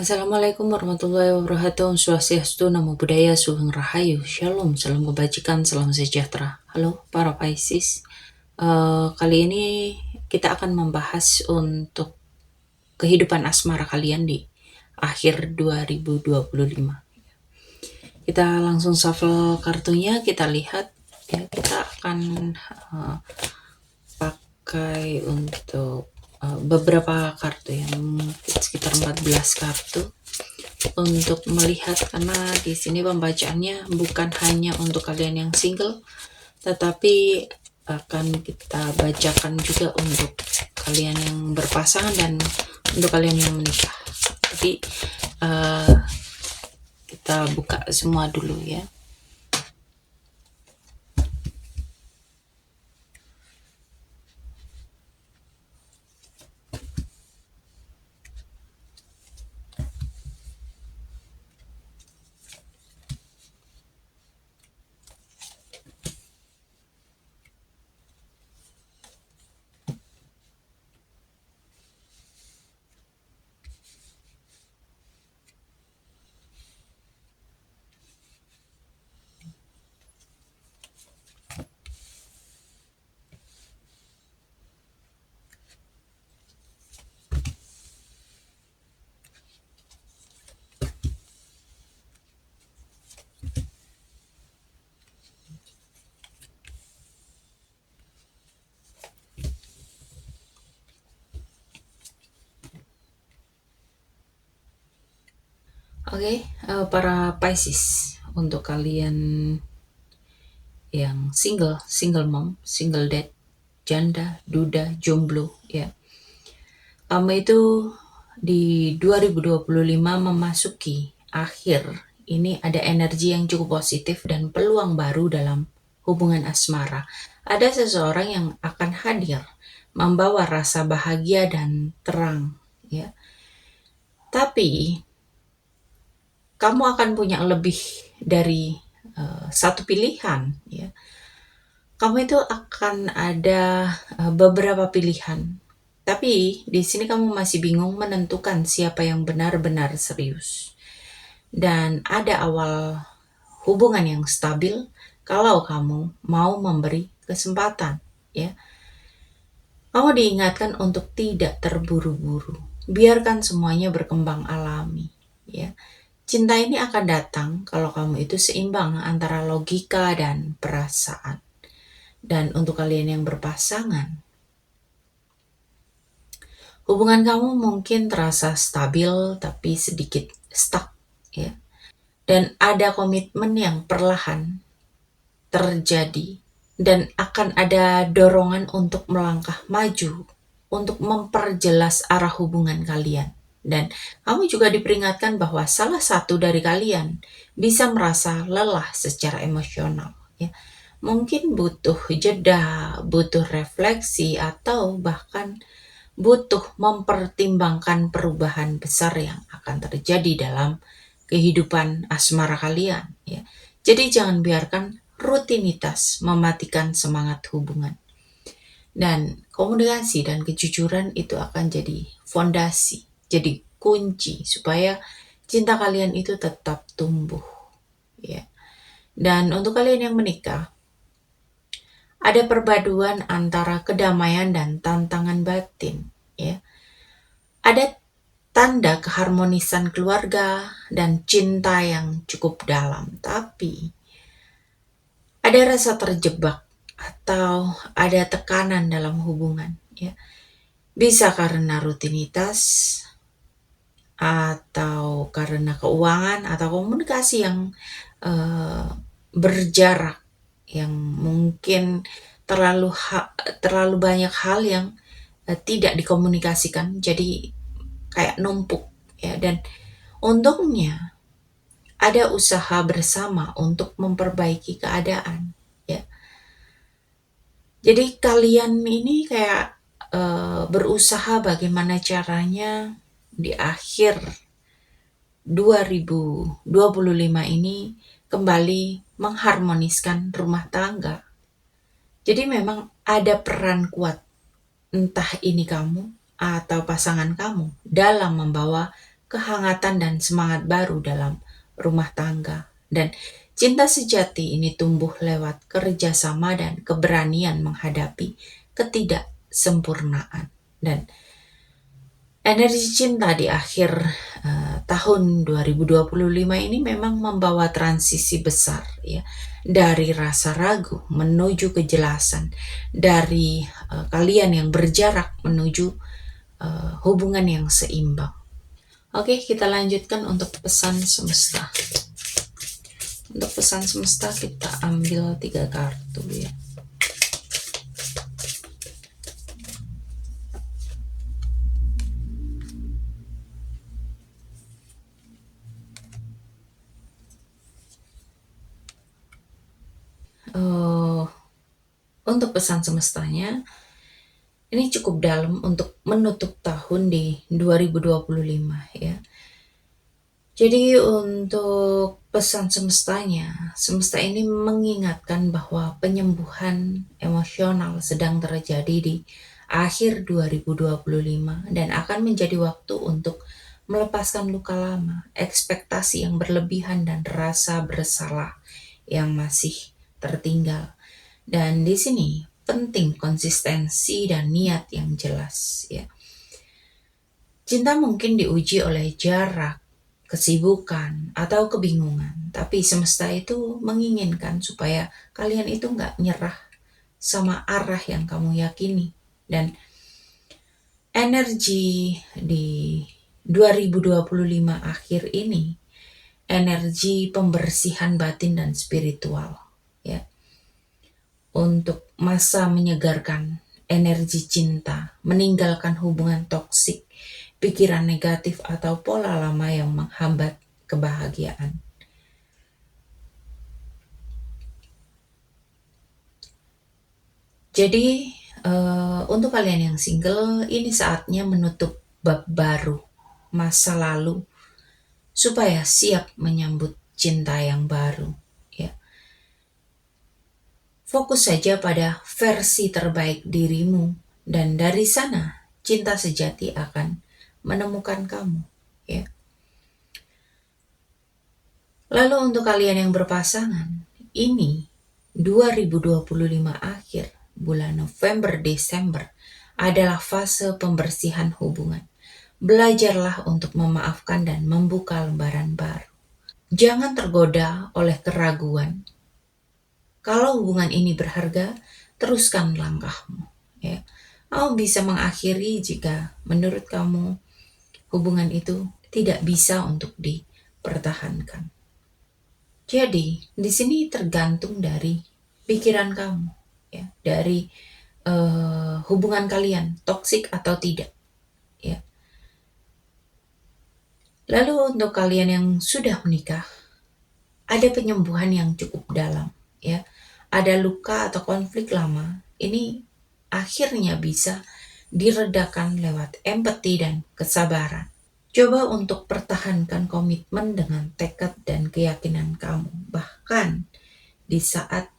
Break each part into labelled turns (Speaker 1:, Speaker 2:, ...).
Speaker 1: Assalamualaikum warahmatullahi wabarakatuh. Om Swastiastu, Namo Buddhaya, Sugeng Rahayu, Shalom, salam kebajikan, salam sejahtera. Halo para Pisces, kali ini kita akan membahas untuk kehidupan asmara kalian di akhir 2025. Kita langsung shuffle kartunya, kita lihat ya. Kita akan pakai untuk beberapa kartu yang sekitar 14 kartu untuk melihat, karena di sini pembacaannya bukan hanya untuk kalian yang single, tetapi akan kita bacakan juga untuk kalian yang berpasangan dan untuk kalian yang menikah. Jadi kita buka semua dulu ya. Oke, para Pisces, untuk kalian yang single mom, single dad, janda, duda, jomblo ya. Kamu itu di 2025 memasuki akhir. Ini ada energi yang cukup positif dan peluang baru dalam hubungan asmara. Ada seseorang yang akan hadir, membawa rasa bahagia dan terang ya. Tapi kamu akan punya lebih dari satu pilihan ya. Kamu itu akan ada beberapa pilihan, tapi di sini kamu masih bingung menentukan siapa yang benar-benar serius. Dan ada awal hubungan yang stabil kalau kamu mau memberi kesempatan ya. Kamu diingatkan untuk tidak terburu-buru. Biarkan semuanya berkembang alami ya. Cinta ini akan datang kalau kamu itu seimbang antara logika dan perasaan. Dan untuk kalian yang berpasangan, hubungan kamu mungkin terasa stabil tapi sedikit stuck ya. Dan ada komitmen yang perlahan terjadi dan akan ada dorongan untuk melangkah maju, untuk memperjelas arah hubungan kalian. Dan kamu juga diperingatkan bahwa salah satu dari kalian bisa merasa lelah secara emosional ya. Mungkin butuh jeda, butuh refleksi, atau bahkan butuh mempertimbangkan perubahan besar yang akan terjadi dalam kehidupan asmara kalian ya. Jadi jangan biarkan rutinitas mematikan semangat hubungan. Dan komunikasi dan kejujuran itu akan jadi fondasi, jadi kunci supaya cinta kalian itu tetap tumbuh ya. Dan untuk kalian yang menikah, ada perpaduan antara kedamaian dan tantangan batin ya. Ada tanda keharmonisan keluarga dan cinta yang cukup dalam, tapi ada rasa terjebak atau ada tekanan dalam hubungan ya. Bisa karena rutinitas, atau karena keuangan, atau komunikasi yang berjarak, yang mungkin terlalu banyak hal yang tidak dikomunikasikan, jadi kayak numpuk ya. Dan untungnya ada usaha bersama untuk memperbaiki keadaan ya. Jadi kalian ini kayak berusaha bagaimana caranya di akhir 2025 ini kembali mengharmoniskan rumah tangga. Jadi memang ada peran kuat, entah ini kamu atau pasangan kamu, dalam membawa kehangatan dan semangat baru dalam rumah tangga. Dan cinta sejati ini tumbuh lewat kerjasama dan keberanian menghadapi ketidaksempurnaan. Dan energi cinta di akhir tahun 2025 ini memang membawa transisi besar ya, dari rasa ragu menuju kejelasan, dari kalian yang berjarak menuju hubungan yang seimbang. Oke, kita lanjutkan untuk pesan semesta. Untuk pesan semesta kita ambil 3 kartu ya. Untuk pesan semestanya, ini cukup dalam untuk menutup tahun di 2025 ya. Jadi untuk pesan semestanya, semesta ini mengingatkan bahwa penyembuhan emosional sedang terjadi di akhir 2025 dan akan menjadi waktu untuk melepaskan luka lama, ekspektasi yang berlebihan dan rasa bersalah yang masih tertinggal. Dan di sini penting konsistensi dan niat yang jelas ya. Cinta mungkin diuji oleh jarak, kesibukan, atau kebingungan. Tapi semesta itu menginginkan supaya kalian itu nggak nyerah sama arah yang kamu yakini. Dan energi di 2025 akhir ini, energi pembersihan batin dan spiritual. Ya, untuk masa menyegarkan energi cinta, meninggalkan hubungan toksik, pikiran negatif atau pola lama yang menghambat kebahagiaan. Jadi untuk kalian yang single, ini saatnya menutup bab baru masa lalu supaya siap menyambut cinta yang baru. Ya. Fokus saja pada versi terbaik dirimu dan dari sana cinta sejati akan menemukan kamu. Ya. Lalu untuk kalian yang berpasangan, ini 2025 akhir, bulan November, Desember, adalah fase pembersihan hubungan. Belajarlah untuk memaafkan dan membuka lembaran baru. Jangan tergoda oleh keraguan. Kalau hubungan ini berharga, teruskan langkahmu. Ya. Kamu bisa mengakhiri jika menurut kamu hubungan itu tidak bisa untuk dipertahankan. Jadi, di sini tergantung dari pikiran kamu, ya, dari hubungan kalian, toksik atau tidak, ya. Lalu untuk kalian yang sudah menikah, ada penyembuhan yang cukup dalam, ya. Ada luka atau konflik lama, ini akhirnya bisa diredakan lewat empati dan kesabaran. Coba untuk pertahankan komitmen dengan tekad dan keyakinan kamu. Bahkan di saat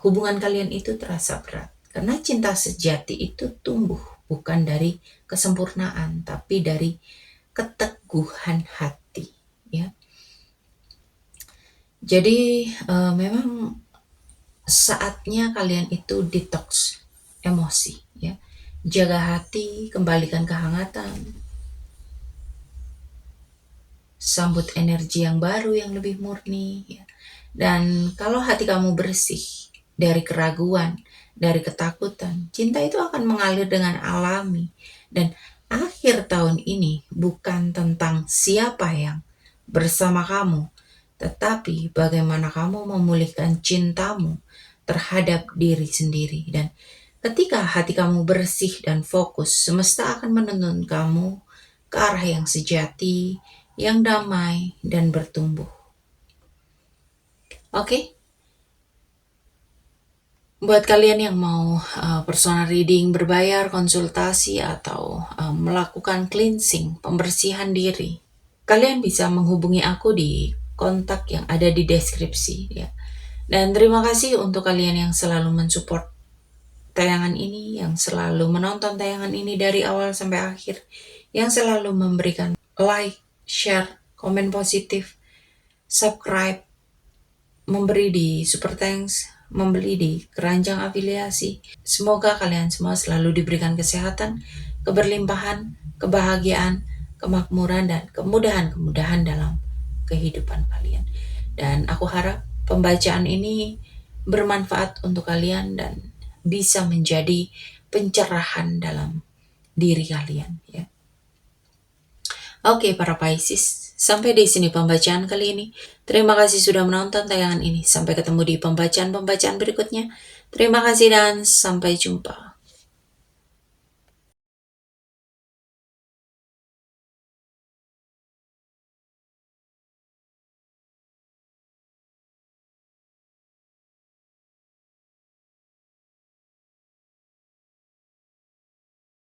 Speaker 1: hubungan kalian itu terasa berat. Karena cinta sejati itu tumbuh bukan dari kesempurnaan, tapi dari keteguhan hati. Ya. Jadi memang saatnya kalian itu detox emosi. Ya. Jaga hati, kembalikan kehangatan, sambut energi yang baru yang lebih murni ya. Dan kalau hati kamu bersih dari keraguan, dari ketakutan, cinta itu akan mengalir dengan alami. Dan akhir tahun ini bukan tentang siapa yang bersama kamu, tetapi bagaimana kamu memulihkan cintamu terhadap diri sendiri. Dan ketika hati kamu bersih dan fokus, semesta akan menuntun kamu ke arah yang sejati, yang damai, dan bertumbuh. Oke? Buat kalian yang mau personal reading berbayar, konsultasi, atau melakukan cleansing, pembersihan diri, kalian bisa menghubungi aku di kontak yang ada di deskripsi. Ya. Dan terima kasih untuk kalian yang selalu mensupport tayangan ini, yang selalu menonton tayangan ini dari awal sampai akhir, yang selalu memberikan like, share, komen positif, subscribe, memberi di super thanks, membeli di keranjang afiliasi. Semoga kalian semua selalu diberikan kesehatan, keberlimpahan, kebahagiaan, kemakmuran, dan kemudahan-kemudahan dalam kehidupan kalian. Dan aku harap pembacaan ini bermanfaat untuk kalian dan bisa menjadi pencerahan dalam diri kalian, ya. Oke, para Pisces, sampai di sini pembacaan kali ini. Terima kasih sudah menonton tayangan ini. Sampai ketemu di pembacaan-pembacaan berikutnya. Terima kasih dan sampai jumpa.